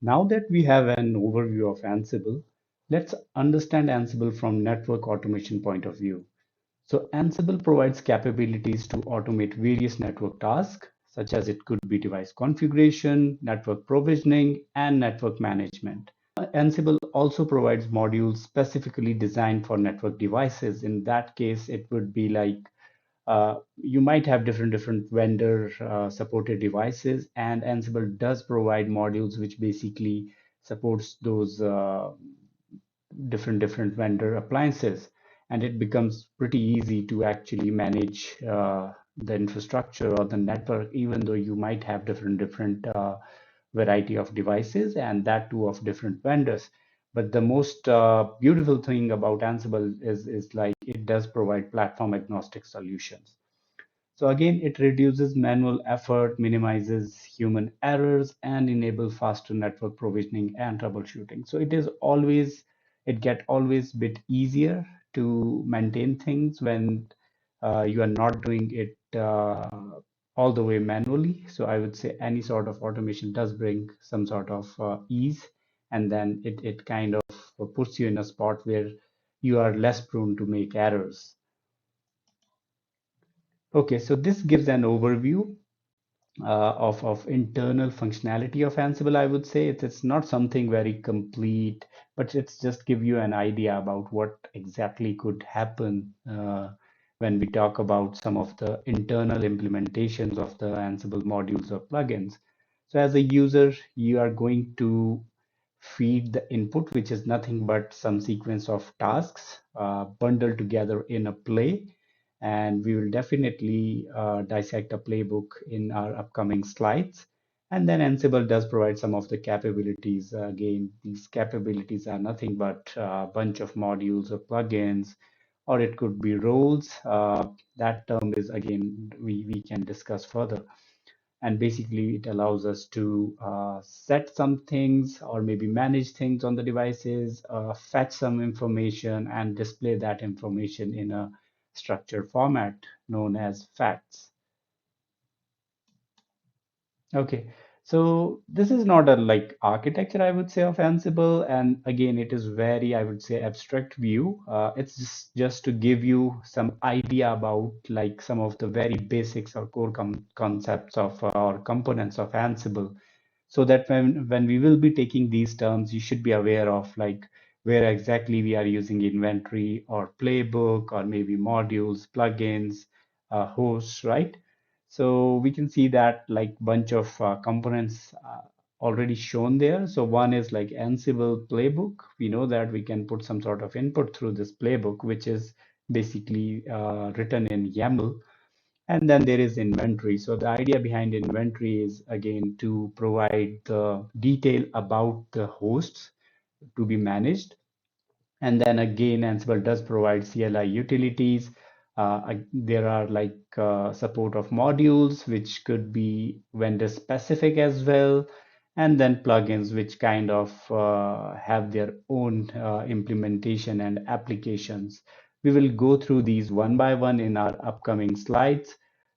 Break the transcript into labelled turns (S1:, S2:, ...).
S1: Now that we have an overview of Ansible, let's understand Ansible from network automation point of view. So Ansible provides capabilities to automate various network tasks, such as it could be device configuration, network provisioning, and network management. Ansible also provides modules specifically designed for network devices. In that case, it would be like you might have different vendor supported devices, and Ansible does provide modules which basically supports those different vendor appliances, and it becomes pretty easy to actually manage the infrastructure or the network, even though you might have different variety of devices, and that too of different vendors. But the most beautiful thing about Ansible is like it does provide platform agnostic solutions. So again, it reduces manual effort, minimizes human errors, and enable faster network provisioning and troubleshooting. So it get always bit easier to maintain things when you are not doing it all the way manually. So I would say any sort of automation does bring some sort of ease, and then it kind of puts you in a spot where you are less prone to make errors. Okay, so this gives an overview of internal functionality of Ansible. I would say it's not something very complete, but it's just give you an idea about what exactly could happen when we talk about some of the internal implementations of the Ansible modules or plugins. So as a user, you are going to feed the input, which is nothing but some sequence of tasks bundled together in a play, and we will definitely dissect a playbook in our upcoming slides. And then Ansible does provide some of the capabilities. Again, these capabilities are nothing but a bunch of modules or plugins, or it could be roles. That term is again, we can discuss further. And basically, it allows us to set some things or maybe manage things on the devices, fetch some information, and display that information in a structured format known as facts. Okay, so this is not a like architecture, I would say, of Ansible, and again, it is very, I would say, abstract view. It's just to give you some idea about like some of the very basics or core concepts of or components of Ansible, so that when we will be taking these terms, you should be aware of like where exactly we are using inventory or playbook or maybe modules, plugins, hosts, right? So we can see that like bunch of components already shown there. So one is like Ansible playbook. We know that we can put some sort of input through this playbook, which is basically written in YAML. And then there is inventory. So the idea behind inventory is again to provide the detail about the hosts to be managed. And then again, Ansible does provide CLI utilities. There are like support of modules, which could be vendor specific as well. And then plugins, which kind of have their own implementation and applications. We will go through these one by one in our upcoming slides.